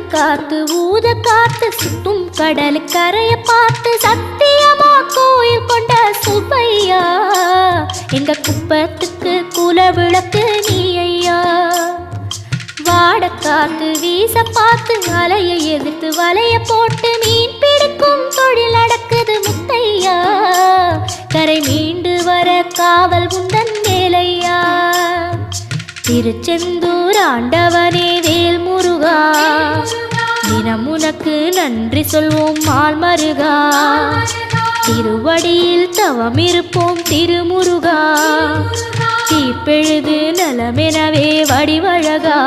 காத்து ஊத காத்து சுத்தும் கடல் கரைய பார்த்து சத்தியமா கோயில் கொண்ட சுப்பையா எங்க குப்பத்துக்கு குல விளக்கு நீ ஐயா. வாட காத்து வீச பார்த்து அலைய எதிர்த்து வலைய போட்டு மீன் பிடிக்கும் தொழில் நடக்குது முத்தையா. கரை மீண்டு வர காவல் உந்தன் வேலையா. திருச்செந்தூர் ஆண்டவனே வேல் முருகா தினம் உனக்கு நன்றி சொல்வோம் மால் மருகா. திருவடியில் தவம் இருப்போம் திருமுருகா தீப்பெழுது நலமெனவே வடிவழகா.